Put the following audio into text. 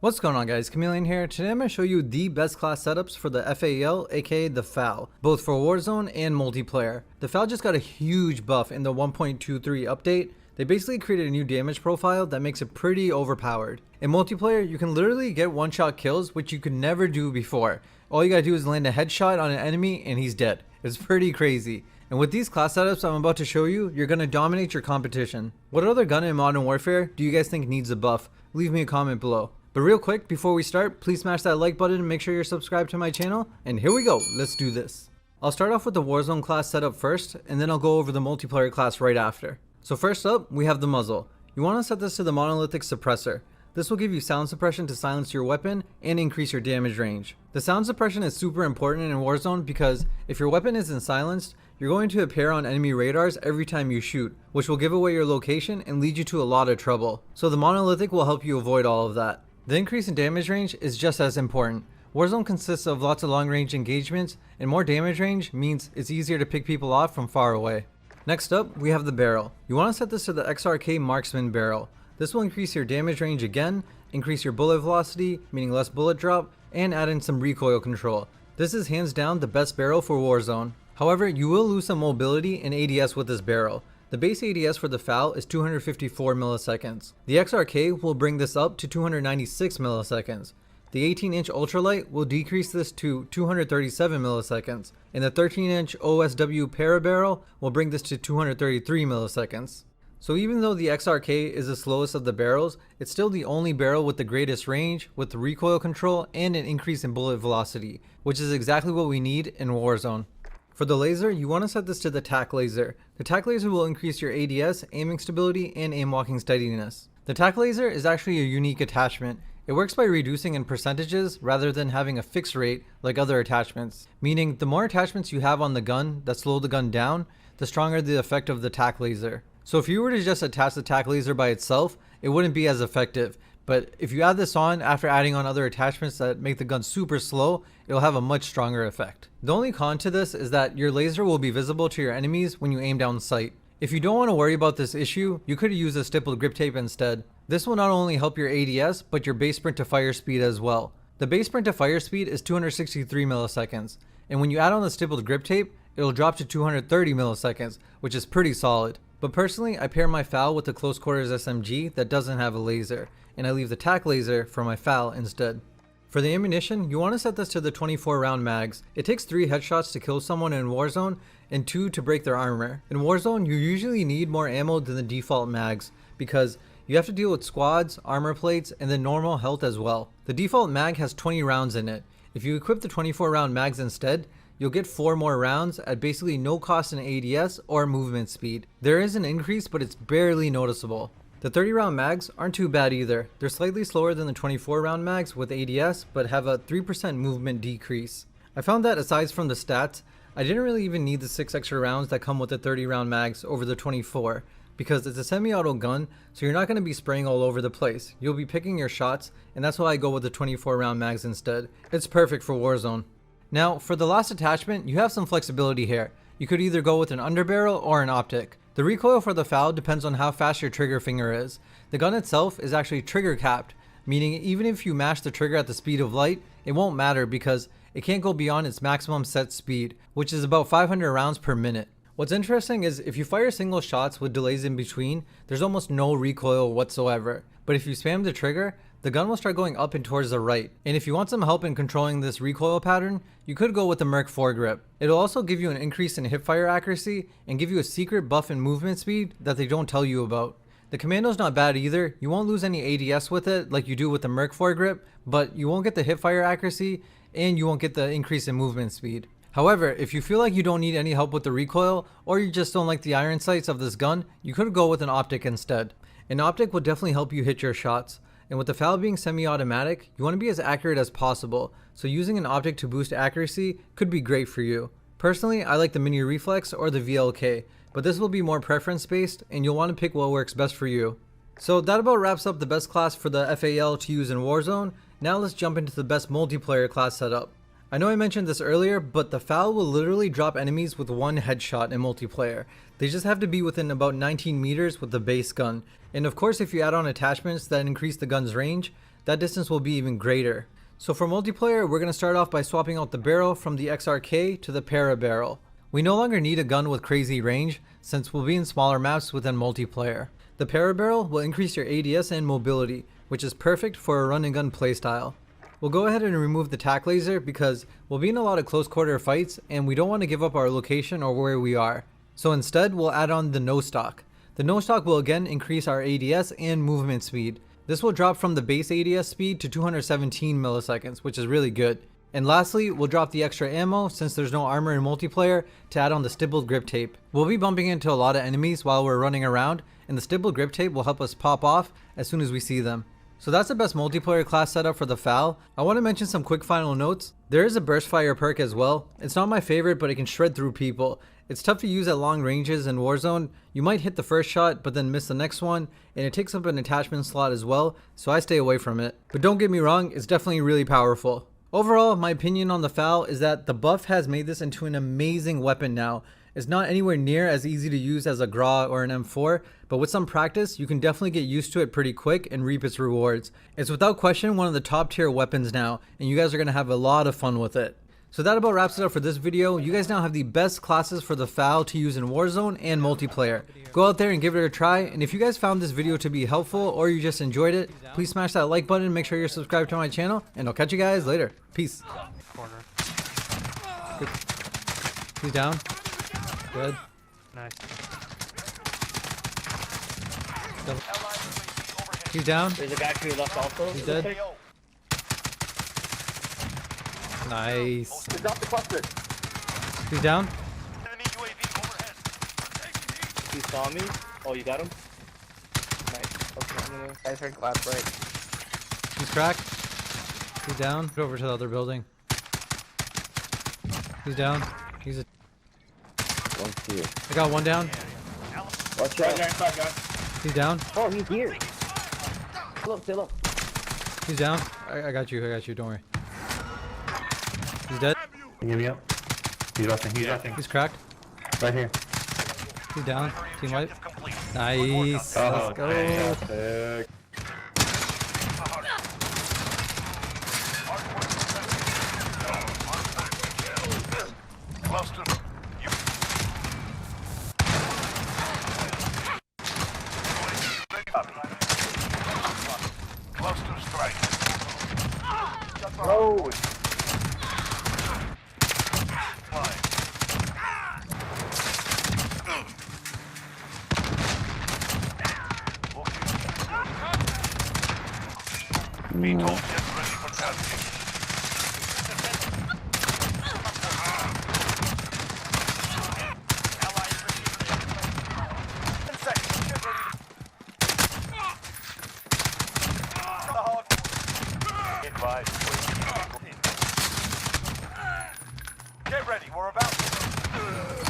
What's going on, guys? Chameleon here. Today I'm going to show you the best class setups for the FAL, aka the FAL, both for Warzone and multiplayer. The FAL just got a huge buff in the 1.23 update. They basically created a new damage profile that makes it pretty overpowered. In multiplayer, you can literally get one-shot kills, which you could never do before. All you gotta do is land a headshot on an enemy and he's dead. It's pretty crazy. And with these class setups I'm about to show you, you're gonna dominate your competition. What other gun in Modern Warfare do you guys think needs a buff? Leave me a comment below. But real quick, before we start, please smash that like button and make sure you're subscribed to my channel. And here we go, let's do this. I'll start off with the Warzone class setup first, and then I'll go over the multiplayer class right after. So first up, we have the muzzle. You want to set this to the monolithic suppressor. This will give you sound suppression to silence your weapon and increase your damage range. The sound suppression is super important in Warzone because if your weapon isn't silenced, you're going to appear on enemy radars every time you shoot, which will give away your location and lead you to a lot of trouble. So the monolithic will help you avoid all of that. The increase in damage range is just as important. Warzone consists of lots of long range engagements, and more damage range means it's easier to pick people off from far away. Next up, we have the barrel. You want to set this to the XRK Marksman barrel. This will increase your damage range again, increase your bullet velocity, meaning less bullet drop, and add in some recoil control. This is hands down the best barrel for Warzone. However, you will lose some mobility and ADS with this barrel. The base ADS for the FAL is 254 milliseconds. The XRK will bring this up to 296 milliseconds. The 18-inch ultralight will decrease this to 237 milliseconds, and the 13-inch OSW Parabarrel will bring this to 233 milliseconds. So even though the XRK is the slowest of the barrels, it's still the only barrel with the greatest range, with the recoil control, and an increase in bullet velocity, which is exactly what we need in Warzone. For the laser, you want to set this to the TAC laser. The TAC laser will increase your ADS, aiming stability, and aim walking steadiness. The TAC laser is actually a unique attachment. It works by reducing in percentages rather than having a fixed rate like other attachments. Meaning, the more attachments you have on the gun that slow the gun down, the stronger the effect of the TAC laser. So if you were to just attach the TAC laser by itself, it wouldn't be as effective. But if you add this on after adding on other attachments that make the gun super slow, it'll have a much stronger effect. The only con to this is that your laser will be visible to your enemies when you aim down sight. If you don't want to worry about this issue, you could use a stippled grip tape instead. This will not only help your ADS, but your base sprint to fire speed as well. The base sprint to fire speed is 263 milliseconds, and when you add on the stippled grip tape, it'll drop to 230 milliseconds, which is pretty solid. But personally, I pair my FAL with the close quarters SMG that doesn't have a laser, and I leave the TAC laser for my FAL instead. For the ammunition, you want to set this to the 24 round mags. It takes 3 headshots to kill someone in Warzone and 2 to break their armor. In Warzone, you usually need more ammo than the default mags because you have to deal with squads, armor plates, and then normal health as well. The default mag has 20 rounds in it. If you equip the 24 round mags instead, you'll get 4 more rounds at basically no cost in ADS or movement speed. There is an increase, but it's barely noticeable. The 30 round mags aren't too bad either. They're slightly slower than the 24 round mags with ADS, but have a 3% movement decrease. I found that aside from the stats, I didn't really even need the 6 extra rounds that come with the 30 round mags over the 24, because it's a semi-auto gun, so you're not going to be spraying all over the place. You'll be picking your shots, and that's why I go with the 24 round mags instead. It's perfect for Warzone. Now, for the last attachment, you have some flexibility here. You could either go with an underbarrel or an optic. The recoil for the FAL depends on how fast your trigger finger is. The gun itself is actually trigger capped, meaning even if you mash the trigger at the speed of light, it won't matter because it can't go beyond its maximum set speed, which is about 500 rounds per minute. What's interesting is if you fire single shots with delays in between, there's almost no recoil whatsoever. But if you spam the trigger, the gun will start going up and towards the right. And if you want some help in controlling this recoil pattern, you could go with the Merc foregrip. It'll also give you an increase in hipfire accuracy and give you a secret buff in movement speed that they don't tell you about. The commando's not bad either. You won't lose any ADS with it like you do with the Merc foregrip, but you won't get the hipfire accuracy and you won't get the increase in movement speed. However, if you feel like you don't need any help with the recoil or you just don't like the iron sights of this gun, you could go with an optic instead. An optic will definitely help you hit your shots. And with the FAL being semi-automatic, you want to be as accurate as possible, so using an optic to boost accuracy could be great for you. Personally, I like the mini reflex or the VLK, but this will be more preference based and you'll want to pick what works best for you. So that about wraps up the best class for the FAL to use in Warzone. Now let's jump into the best multiplayer class setup. I know I mentioned this earlier, but the FAL will literally drop enemies with one headshot in multiplayer. They just have to be within about 19 meters with the base gun. And of course, if you add on attachments that increase the gun's range, that distance will be even greater. So for multiplayer, we're going to start off by swapping out the barrel from the XRK to the para barrel. We no longer need a gun with crazy range since we'll be in smaller maps within multiplayer. The para barrel will increase your ADS and mobility, which is perfect for a run and gun playstyle. We'll go ahead and remove the tac laser because we'll be in a lot of close quarter fights and we don't want to give up our location or where we are. So instead, we'll add on the no stock. The no stock will again increase our ADS and movement speed. This will drop from the base ADS speed to 217 milliseconds, which is really good. And lastly, we'll drop the extra ammo since there's no armor in multiplayer to add on the stippled grip tape. We'll be bumping into a lot of enemies while we're running around, and the stippled grip tape will help us pop off as soon as we see them. So that's the best multiplayer class setup for the FAL. I want to mention some quick final notes. There is a burst fire perk as well. It's not my favorite, but it can shred through people. It's tough to use at long ranges in Warzone. You might hit the first shot but then miss the next one, and it takes up an attachment slot as well, so I stay away from it. But don't get me wrong, it's definitely really powerful. Overall, my opinion on the FAL is that the buff has made this into an amazing weapon now. It's not anywhere near as easy to use as a GRA or an M4, but with some practice, you can definitely get used to it pretty quick and reap its rewards. It's without question one of the top tier weapons now, and you guys are going to have a lot of fun with it. So that about wraps it up for this video. You guys now have the best classes for the FAL to use in Warzone and multiplayer. Go out there and give it a try, and if you guys found this video to be helpful or you just enjoyed it, please smash that like button, make sure you're subscribed to my channel, and I'll catch you guys later. Peace. Good. He's down. Good. Nice. He's down. There's a guy to your left also. He's dead. Nice. Drop the cluster. He's down. He saw me. Oh, you got him? Nice. Okay, guys heard glass right. He's cracked. He's down. Go over to the other building. He's down. He's a... I got one down. Watch out. He's down. Oh, he's here. Stay low. He's down. I got you. Don't worry. He's dead. Give me up. He's rushing. He's cracked. Right here. He's down. Team wipe. Nice. Let's go. Fantastic. Oh. Get ready, we're about to...